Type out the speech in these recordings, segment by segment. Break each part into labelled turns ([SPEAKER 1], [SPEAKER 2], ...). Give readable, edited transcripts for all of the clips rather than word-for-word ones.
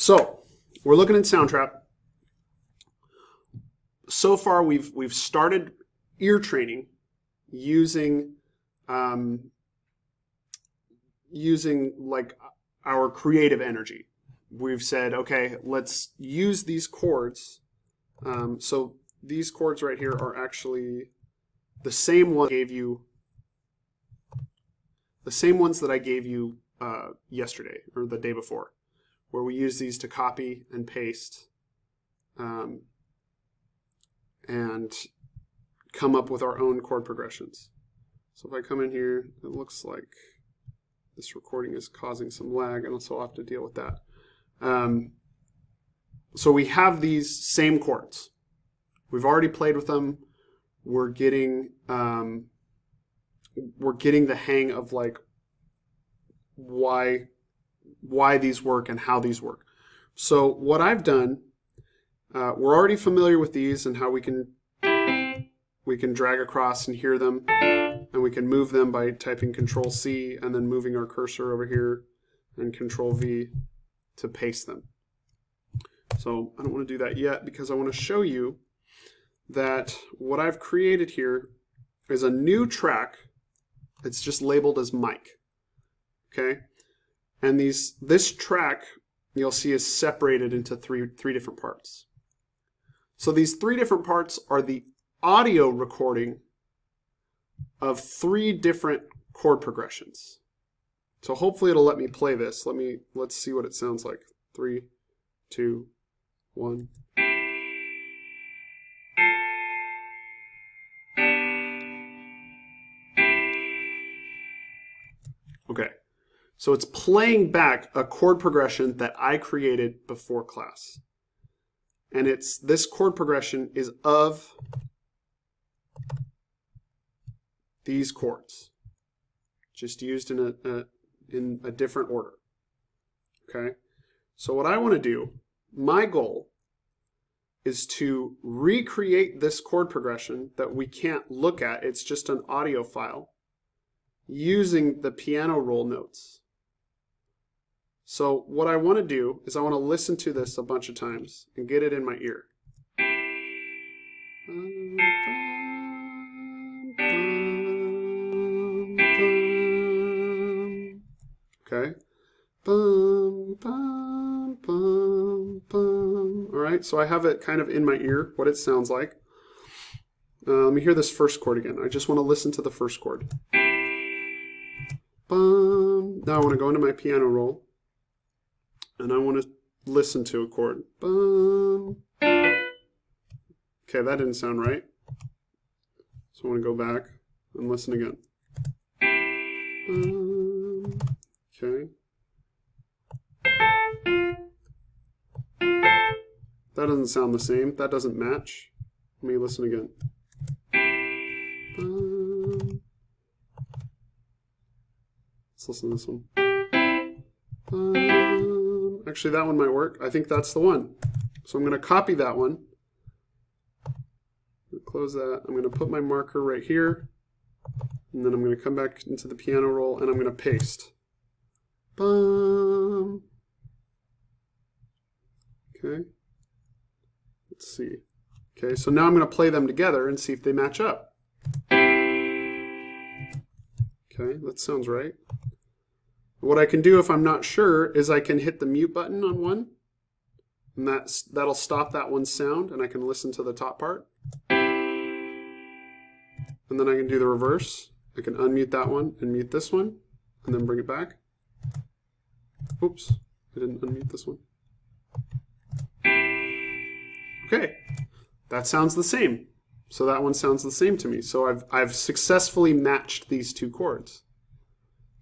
[SPEAKER 1] So we're looking at Soundtrap. So far, we've started ear training using like our creative energy. We've said, okay, let's use these chords. So these chords right here are actually the same one I gave you. The same ones that I gave you yesterday or the day before, where we use these to copy and paste and come up with our own chord progressions. So if I come in here, it looks like this recording is causing some lag, and so I'll have to deal with that. So we have these same chords. We've already played with them. We're getting the hang of like why these work and how these work. So what I've done, we're already familiar with these and how we can drag across and hear them, and we can move them by typing Control-C and then moving our cursor over here and Control-V to paste them. So I don't want to do that yet because I want to show you that what I've created here is a new track. It's just labeled as mic. Okay? And this track you'll see is separated into three different parts. So these three different parts are the audio recording of 3 different chord progressions. So hopefully it'll let me play this. Let's see what it sounds like. 3, 2, 1. Okay. So it's playing back a chord progression that I created before class. And this chord progression is of these chords, just used in a different order. Okay? So what I want to do, my goal is to recreate this chord progression that we can't look at, it's just an audio file, using the piano roll notes. So what I want to do is I want to listen to this a bunch of times and get it in my ear. Okay. Bum, bum, bum, bum. All right, so I have it kind of in my ear, what it sounds like. Let me hear this first chord again. I just want to listen to the first chord. Bum. Now I want to go into my piano roll, and I want to listen to a chord. Bum. Okay, that didn't sound right. So I want to go back and listen again. Okay. That doesn't sound the same. That doesn't match. Let me listen again. Let's listen to this one. Actually, that one might work. I think that's the one. So I'm going to copy that one. Close that. I'm going to put my marker right here. And then I'm going to come back into the piano roll and I'm going to paste. Bum. Okay. Let's see. Okay, so now I'm going to play them together and see if they match up. Okay, that sounds right. What I can do if I'm not sure is I can hit the mute button on one, and that'll stop that one's sound, and I can listen to the top part. And then I can do the reverse. I can unmute that one and mute this one, and then bring it back. Oops, I didn't unmute this one. Okay, that sounds the same. So that one sounds the same to me. So I've successfully matched these 2 chords.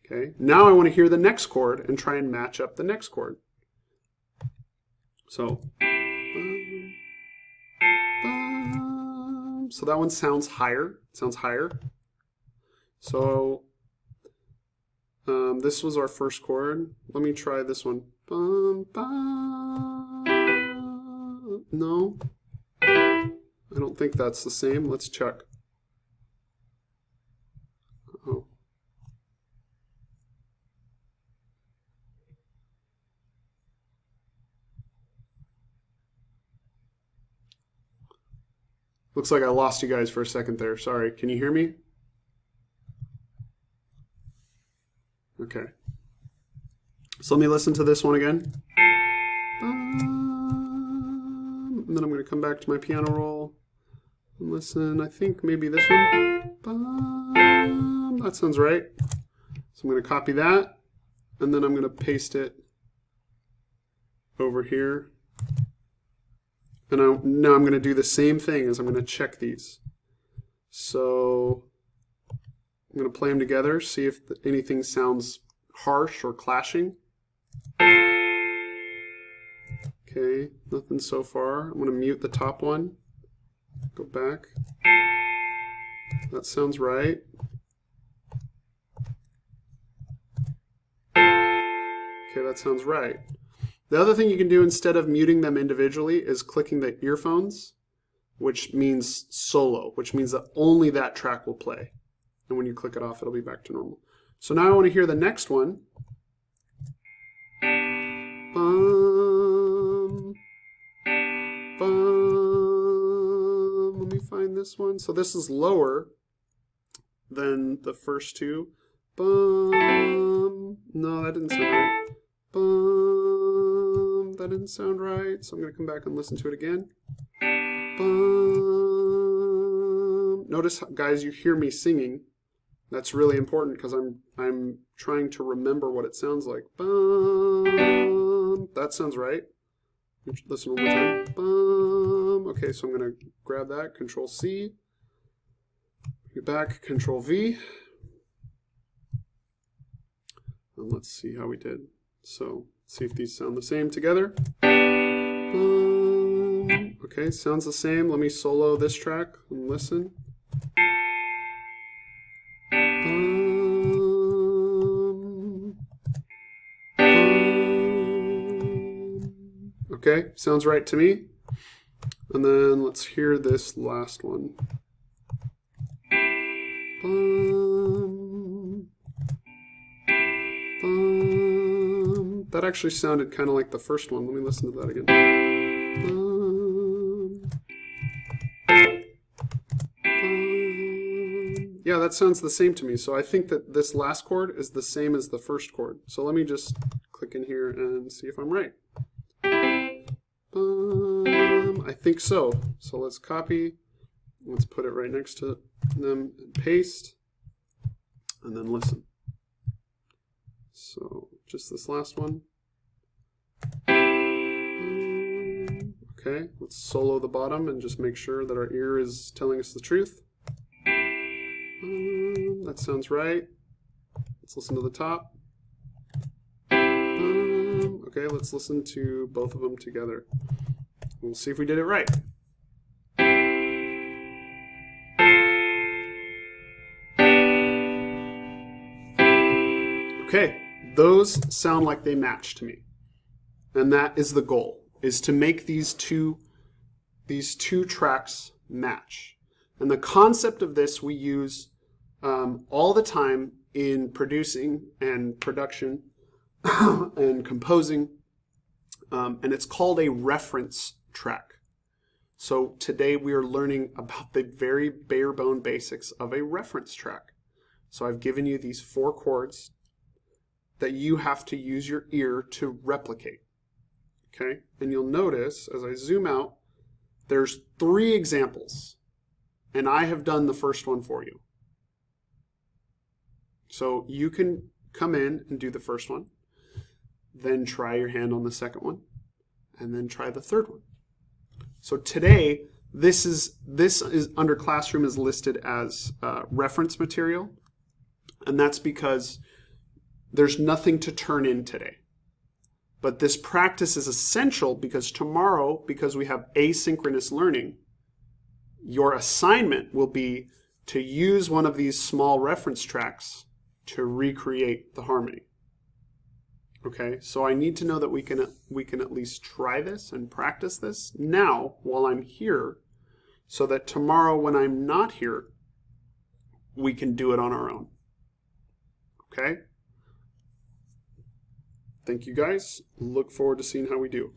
[SPEAKER 1] Okay, now I want to hear the next chord and try and match up the next chord. So that one sounds higher. It sounds higher. So this was our first chord. Let me try this one. No, I don't think that's the same. Let's check. Oh. Looks like I lost you guys for a second there. Sorry. Can you hear me? Okay. So let me listen to this one again. And then I'm going to come back to my piano roll and listen. I think maybe this one. That sounds right. So I'm going to copy that, and then I'm going to paste it over here. And now I'm going to do the same thing as I'm going to check these. So I'm going to play them together, see if anything sounds harsh or clashing. Okay, nothing so far. I'm going to mute the top one. Go back. That sounds right. Okay, that sounds right. The other thing you can do instead of muting them individually is clicking the earphones, which means solo, which means that only that track will play. And when you click it off, it'll be back to normal. So now I want to hear the next one. Bum, bum. Let me find this one. So this is lower than the first two. Bum. No, that didn't sound right. Bum. That didn't sound right. So I'm going to come back and listen to it again. Bum. Notice, guys, you hear me singing. That's really important because I'm trying to remember what it sounds like. Bum. That sounds right. Listen one more time. Bum. Okay, so I'm going to grab that. Control C. Get back. Control V. And let's see how we did. So see if these sound the same together. Okay, sounds the same. Let me solo this track and listen. Okay, sounds right to me. And then let's hear this last one. That actually sounded kind of like the first one. Let me listen to that again. Yeah, that sounds the same to me. So I think that this last chord is the same as the first chord. So let me just click in here and see if I'm right. I think so. So let's copy. Let's put it right next to them and paste. And then listen. So just this last one. Okay, let's solo the bottom and just make sure that our ear is telling us the truth. That sounds right. Let's listen to the top. Okay, let's listen to both of them together. We'll see if we did it right. Okay, those sound like they match to me. And that is the goal, is to make these two tracks match. And the concept of this we use all the time in producing and production and composing, and it's called a reference track. So today we are learning about the very bare bone basics of a reference track. So I've given you these 4 chords that you have to use your ear to replicate. Okay, and you'll notice as I zoom out, there's 3 examples, and I have done the first one for you. So you can come in and do the first one, then try your hand on the second one, and then try the third one. So today, this is under Classroom is listed as reference material, and that's because there's nothing to turn in today. But this practice is essential because tomorrow, because we have asynchronous learning, your assignment will be to use one of these small reference tracks to recreate the harmony. Okay, so I need to know that we can at least try this and practice this now while I'm here, so that tomorrow when I'm not here, we can do it on our own. Okay? Thank you guys. Look forward to seeing how we do.